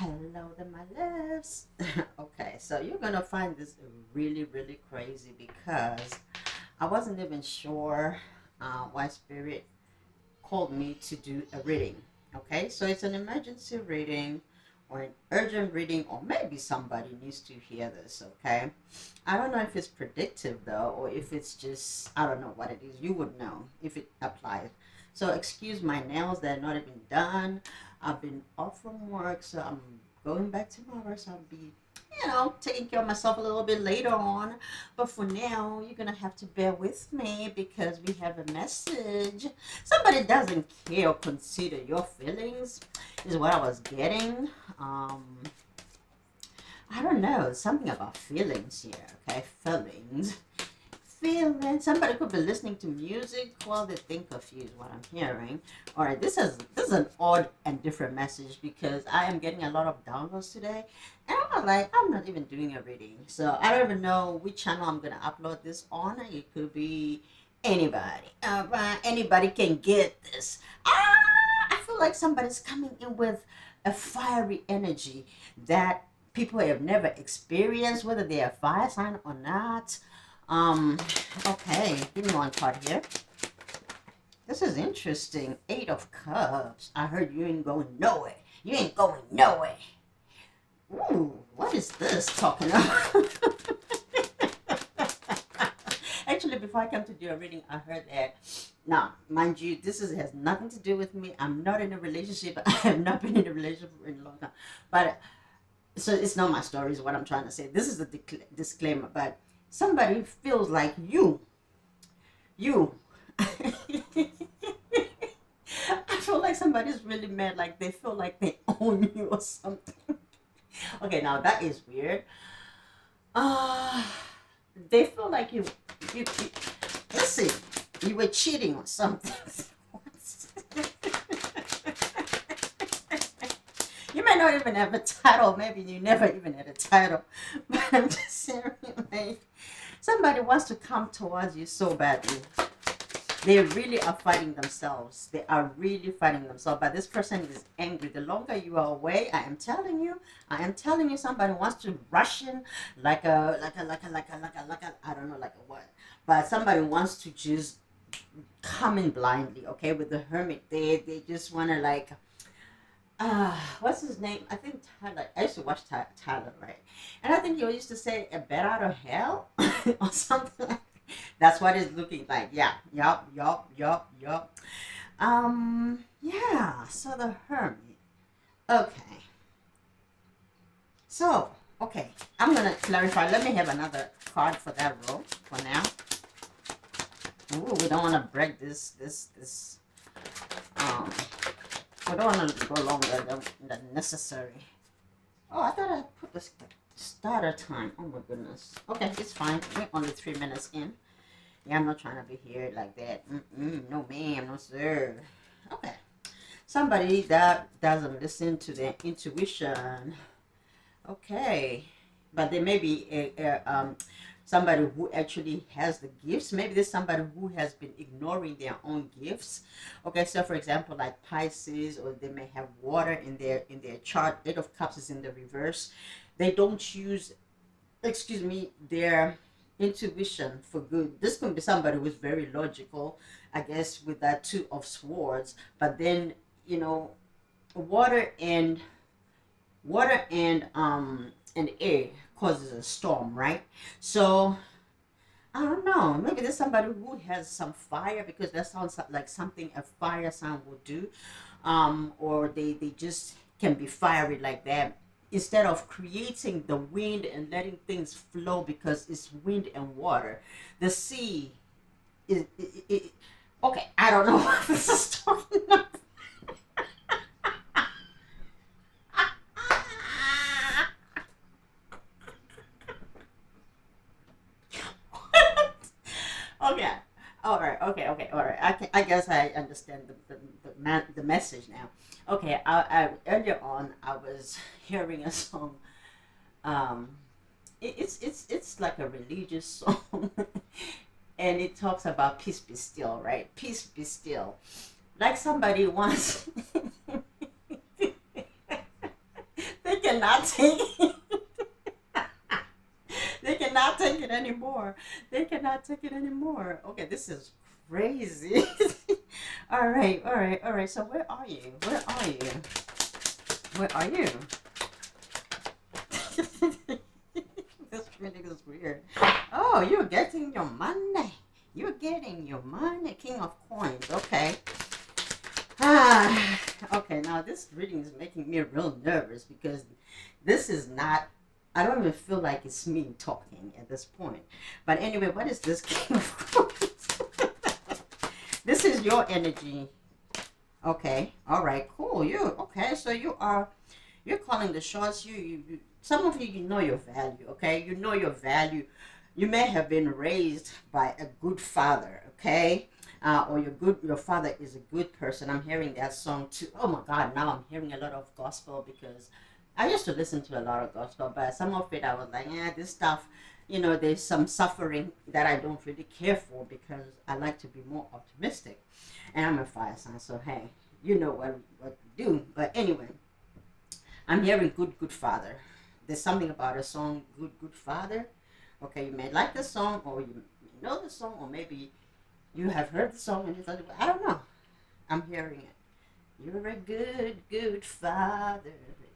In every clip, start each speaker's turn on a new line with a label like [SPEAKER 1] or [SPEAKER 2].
[SPEAKER 1] Hello there, my loves. Okay, so you're gonna find this really, really crazy because I wasn't even sure why Spirit called me to do a reading. Okay, so it's an emergency reading or an urgent reading, or maybe somebody needs to hear this. Okay, I don't know if it's predictive though, or if it's just, I don't know what it is. You would know if it applies. So, excuse my nails, they're not even done. I've been off from work, so I'm going back tomorrow, so I'll be taking care of myself a little bit later on. But for now, you're gonna have to bear with me because we have a message. Somebody doesn't care or consider your feelings, is what I was getting. Um, I don't know, something about feelings here, okay? Feelings. Feeling. Somebody could be listening to music while they think of you is what I'm hearing. All right, this is an odd and different message because I am getting a lot of downloads today, and I'm like, I'm not even doing a reading, so I don't even know which channel I'm gonna upload this on. It could be anybody. Anybody can get this. I feel like somebody's coming in with a fiery energy that people have never experienced, whether they're a fire sign or not. Um, okay, give me one card here. This is interesting. Eight of Cups. I heard you ain't going nowhere. You ain't going nowhere. Ooh, what is this talking about? Actually, before I come to do a reading, I heard that. Now, mind you, has nothing to do with me. I'm not in a relationship. I have not been in a relationship for a long time. But so it's not my story, is what I'm trying to say. This is a disclaimer, but somebody feels like you. I feel like somebody's really mad, like they feel like they own you or something. Okay, now that is weird. Uh, they feel like you listen, you were cheating or something. You may not even have a title. Maybe you never even had a title. But I'm just saying, like, somebody wants to come towards you so badly. They really are fighting themselves. They are really fighting themselves. But this person is angry. The longer you are away, I am telling you, somebody wants to rush in like a I don't know, like a what. But somebody wants to just come in blindly, okay, with the hermit. They just wanna like what's his name? I think Tyler. I used to watch Tyler, right? And I think he used to say a bed out of hell or something. That's what it's looking like. Yeah. Yup. Yeah. So the hermit. Okay. So, okay. I'm gonna clarify. Let me have another card for that row for now. Ooh, we don't want to break this. Um, we don't want to go longer than necessary. Oh, I thought I put the starter time. Oh my goodness. Okay, it's fine. We're only 3 minutes in. Yeah, I'm not trying to be here like that. No, ma'am, no, sir. Okay. Somebody that doesn't listen to their intuition. Okay. But there may be somebody who actually has the gifts. Maybe there's somebody who has been ignoring their own gifts. Okay, so for example, like Pisces, or they may have water in their chart. Eight of Cups is in the reverse. They don't use, excuse me, their intuition for good. This can be somebody who's very logical, I guess, with that Two of Swords. But then, you know, water and and air causes a storm, right? So I don't know. Maybe there's somebody who has some fire, because that sounds like something a fire sign would do. Or they just can be fiery like that. Instead of creating the wind and letting things flow, because it's wind and water, the sea is. Okay, I don't know what this is talking about. Okay. All right. Okay. All right. I guess I understand the message now. Okay. Earlier on, I was hearing a song. Um, it's like a religious song, and it talks about peace be still, right? Peace be still. Like somebody wants. They cannot take it. They cannot take it anymore. They cannot take it anymore. Okay, this is crazy. All right, all right, all right. So where are you? Where are you? Where are you? This really is weird. Oh, you're getting your money. You're getting your money. King of coins. Okay. Ah, okay, now this reading is making me real nervous because this is not, I don't even feel like it's me talking at this point. But anyway, what is this King of Coins? This is your energy. Okay, all right, cool. Okay, so you're calling the shots. Some of you, you know your value, okay? You know your value. You may have been raised by a good father, okay? Or your father is a good person. I'm hearing that song too. Oh my God, now I'm hearing a lot of gospel because I used to listen to a lot of gospel, but some of it I was like, yeah, this stuff, there's some suffering that I don't really care for because I like to be more optimistic. And I'm a fire sign, so hey, you know what we do. But anyway, I'm hearing good father. There's something about a song, good father. Okay, you may like the song, or you may know the song, or maybe you have heard the song and it's like, I don't know. I'm hearing it. You're a good father.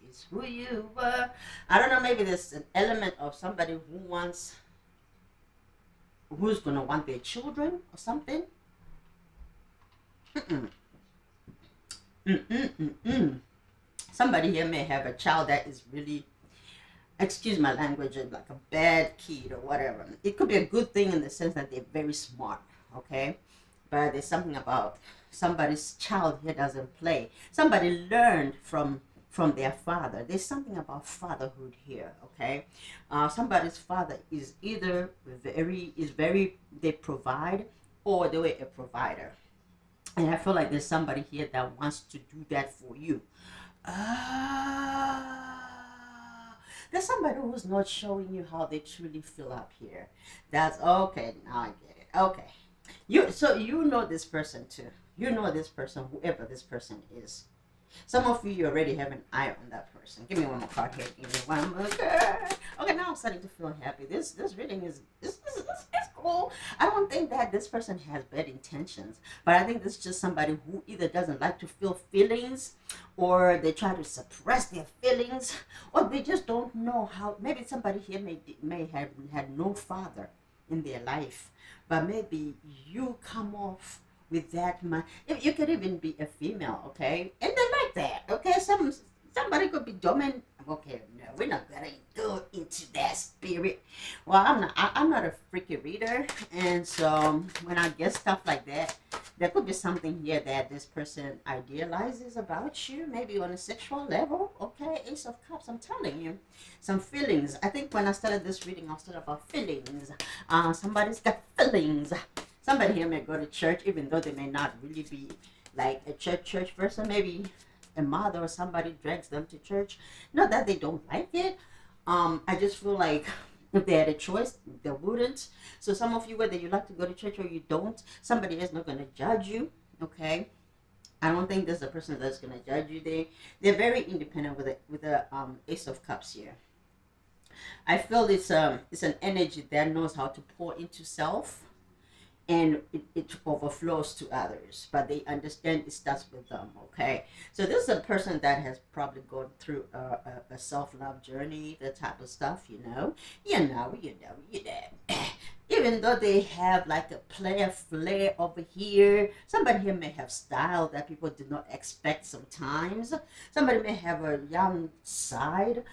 [SPEAKER 1] It's who you were. I don't know. Maybe there's an element of somebody who's gonna want their children or something. Mm-mm. Mm-mm-mm-mm. Somebody here may have a child that is really, excuse my language, like a bad kid or whatever. It could be a good thing in the sense that they're very smart, okay? But there's something about somebody's child here doesn't play. Somebody learned from their father. There's something about fatherhood here, okay? Somebody's father is either very, they provide, or they were a provider. And I feel like there's somebody here that wants to do that for you. Ah, there's somebody who's not showing you how they truly feel up here. That's okay. Now I get it. Okay, you know this person too. You know this person, whoever this person is. Some of you already have an eye on that person. Give me one more card here. Give me one more card. Okay, now I'm starting to feel happy. This reading is cool. I don't think that this person has bad intentions, but I think this is just somebody who either doesn't like to feel feelings, or they try to suppress their feelings, or they just don't know how. Maybe somebody here may have had no father in their life, but maybe you come off with that man. You could even be a female, okay, and they like that, okay. Somebody could be dominant. Okay, no, we're not gonna go into that spirit. Well, I'm not a freaky reader, and so when I get stuff like that, there could be something here that this person idealizes about you, maybe on a sexual level. Okay, Ace of Cups. I'm telling you, some feelings. I think when I started this reading, I started about feelings. Somebody's got feelings. Somebody here may go to church, even though they may not really be like a church person. Maybe a mother or somebody drags them to church. Not that they don't like it. I just feel like if they had a choice, they wouldn't. So some of you, whether you like to go to church or you don't, somebody is not going to judge you. Okay. I don't think there's a person that's going to judge you. They're very independent with the Ace of Cups here. I feel it's an energy that knows how to pour into self, and it overflows to others, but they understand it starts with them. Okay, so this is a person that has probably gone through a self-love journey, that type of stuff, even though they have like a player flair over here. Somebody here may have style that people did not expect sometimes. Somebody may have a young side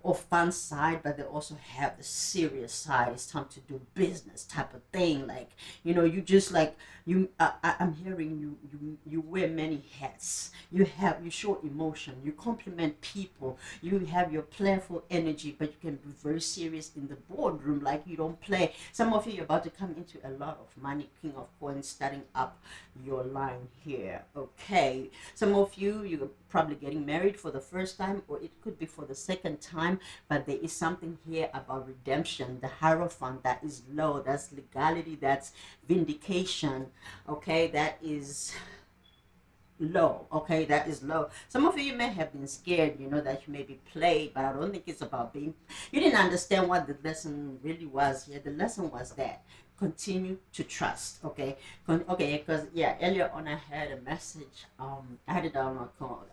[SPEAKER 1] or fun side, but they also have the serious side. It's time to do business type of thing. Like, you just like I'm hearing you wear many hats. You show emotion. You compliment people. You have your playful energy, but you can be very serious in the boardroom. Like, you don't play. Some of you are about to come into a lot of money. King of Coins, starting up your line here. Okay, some of you're probably getting married for the first time, or it could be for the second time, but there is something here about redemption. The Hierophant, that is low, that's legality, that's vindication. Okay, that is low. Okay, that is low. Some of you may have been scared, that you may be played, but I don't think it's about being. You didn't understand what the lesson really was here. The lesson was that continue to trust. Okay, okay, because yeah, earlier on I had a message. I had it on my call.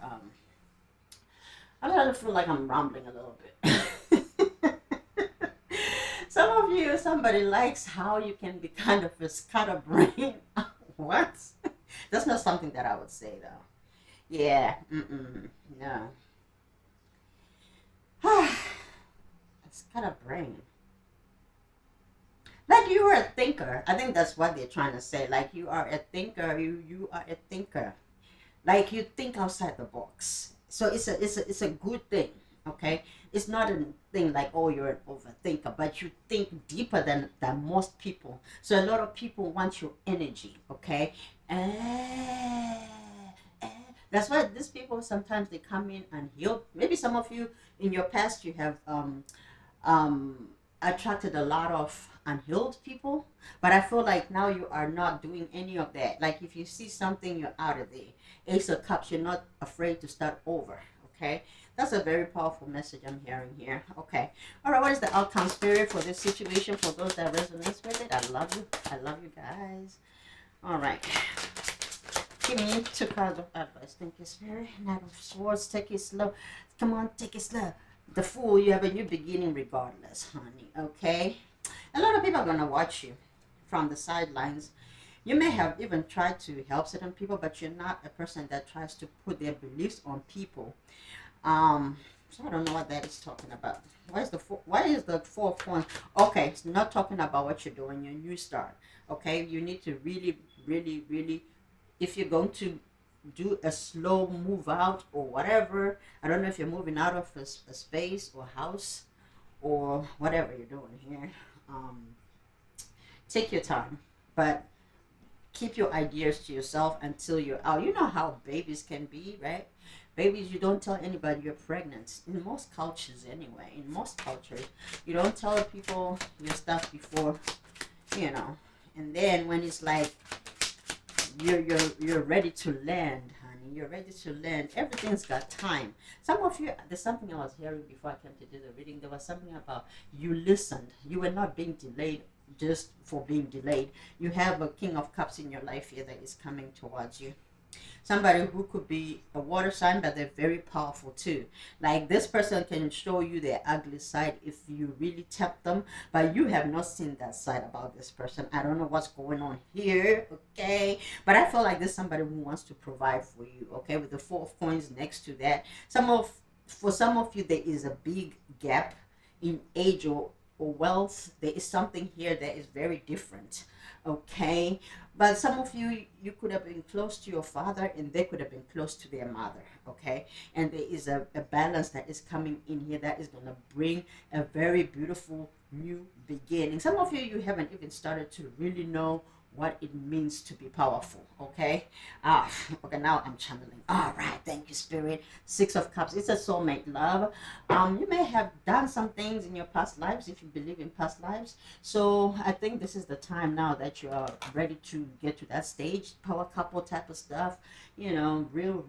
[SPEAKER 1] I kind of feel like I'm rambling a little bit. Some of you, somebody likes how you can be kind of a scatterbrain. What? That's not something that I would say though. Yeah, no. Scatterbrain. Like you are a thinker. I think that's what they're trying to say. Like you are a thinker. You are a thinker. Like you think outside the box. So it's a good thing. Okay, it's not a thing like, oh, you're an overthinker, but you think deeper than most people. So a lot of people want your energy. Okay, eh, eh. That's why these people sometimes they come in and heal. Maybe some of you in your past you have um attracted a lot of unhealed people, but I feel like now you are not doing any of that. Like if you see something, you're out of there. Ace of Cups, you're not afraid to start over. Okay, that's a very powerful message I'm hearing here. Okay, all right, what is the outcome, spirit, for this situation? For those that resonates with it, I love you. I love you guys. All right, give me two cards of advice. Thank you, spirit. Knight of Swords, take it slow. Come on, take it slow. The Fool, you have a new beginning regardless, honey. Okay, a lot of people are gonna watch you from the sidelines. You may have even tried to help certain people, but you're not a person that tries to put their beliefs on people. So I don't know what that is talking about. Why is the four of wands? Okay, it's not talking about what you're doing, your new start. Okay, you need to really, really, really, if you're going to do a slow move out or whatever. I don't know if you're moving out of a space or house or whatever you're doing here. Take your time, but keep your ideas to yourself until you're out. You know how babies can be, right? Babies, you don't tell anybody you're pregnant. In most cultures, anyway, in most cultures, you don't tell people your stuff before, you know. And then when it's like you're ready to land, honey. You're ready to land. Everything's got time. Some of you, there's something I was hearing before I came to do the reading. There was something about you listened. You were not being delayed just for being delayed. You have a King of Cups in your life here that is coming towards you. Somebody who could be a water sign, but they're very powerful too. Like this person can show you their ugly side if you really tap them, but you have not seen that side about this person. I don't know what's going on here, okay? But I feel like there's somebody who wants to provide for you, okay? With the Four of Coins next to that, for some of you there is a big gap in age or wealth. There is something here that is very different, okay? But some of you, you could have been close to your father and they could have been close to their mother, okay? And there is a balance that is coming in here that is going to bring a very beautiful new beginning. Some of you, you haven't even started to really know what it means to be powerful, okay? Okay, now I'm channeling. All right, thank you, Spirit. Six of Cups, it's a soulmate love. You may have done some things in your past lives if you believe in past lives. So I think this is the time now that you are ready to get to that stage, power couple type of stuff. You know, real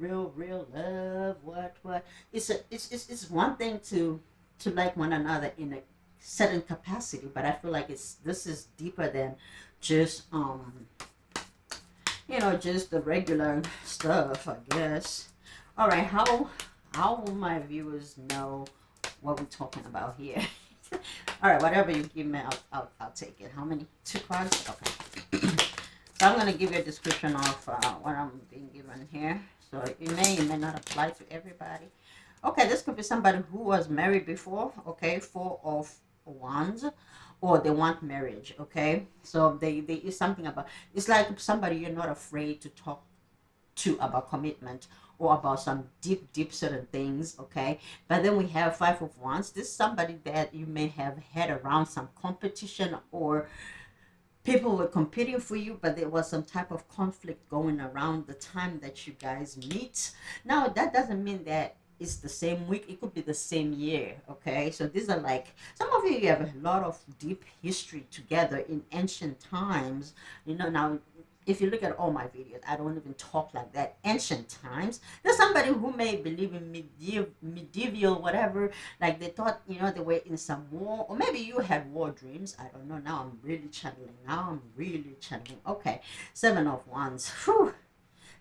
[SPEAKER 1] love. What? It's one thing to like one another in a certain capacity, but I feel like this is deeper than just just the regular stuff, I guess. All right, how will my viewers know what we're talking about here? All right, whatever you give me, I'll take it. How many? Two cards? Okay. So I'm gonna give you a description of what I'm being given here. So it may not apply to everybody. Okay, this could be somebody who was married before. Okay, Four of Wands, or they want marriage. Okay, so they is something about, it's like somebody you're not afraid to talk to about commitment or about some deep certain things. Okay, but then we have Five of Wands. This is somebody that you may have had around some competition, or people were competing for you, but there was some type of conflict going around the time that you guys meet. Now that doesn't mean that it's the same week, it could be the same year. Okay, so these are like, some of you have a lot of deep history together in ancient times. Now if you look at all my videos, I don't even talk like that. Ancient times, there's somebody who may believe in medieval whatever, like they thought, they were in some war, or maybe you had war dreams. I don't know. Now I'm really channeling. Okay, Seven of Wands. Whew.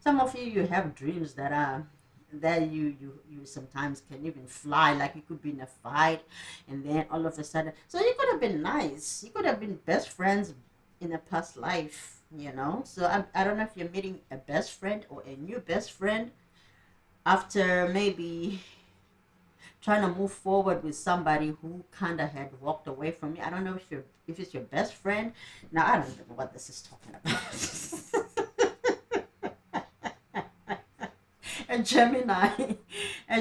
[SPEAKER 1] Some of you have dreams that are that you sometimes can even fly, like you could be in a fight, and then all of a sudden, so you could have been nice, you could have been best friends in a past life, so I don't know if you're meeting a best friend or a new best friend after maybe trying to move forward with somebody who kind of had walked away from you. I don't know if it's your best friend. Now I don't even know what this is talking about. a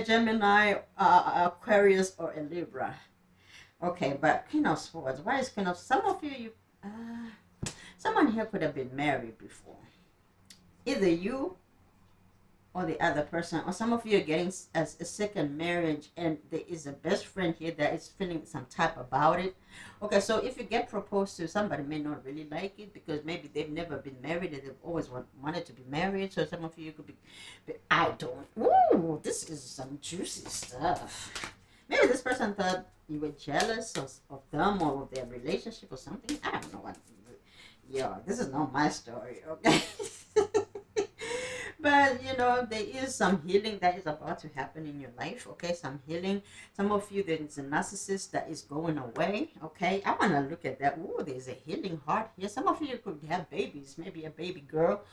[SPEAKER 1] Gemini, Aquarius, or a Libra. Okay, but Queen of Swords. Why is Queen of? Some of someone here could have been married before. Either you or the other person, or some of you are getting a second marriage, and there is a best friend here that is feeling some type about it. Okay, so if you get proposed to, somebody may not really like it because maybe they've never been married and they've always wanted to be married. So some of you could be, but I don't. Ooh, this is some juicy stuff. Maybe this person thought you were jealous of them or of their relationship or something. I don't know what. Yo, this is not my story, okay? But there is some healing that is about to happen in your life, okay? Some healing. Some of you, there is a narcissist that is going away, okay? I want to look at that. Ooh, there's a healing heart here. Some of you could have babies, maybe a baby girl.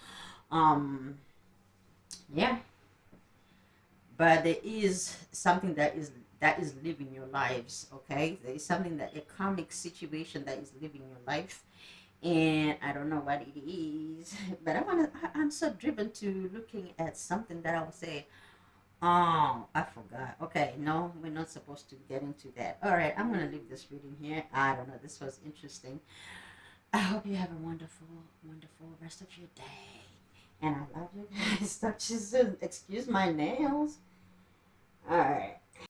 [SPEAKER 1] Yeah. But there is something that is living your lives, okay? There is something that a karmic situation that is living your life, and I don't know what it is, but I'm so driven to looking at something that I would say, oh, I forgot. Okay, no, we're not supposed to get into that. All right, I'm gonna leave this reading here. I don't know, this was interesting. I hope you have a wonderful, wonderful rest of your day, and I love you guys. Talk to you soon. Excuse my nails. All right.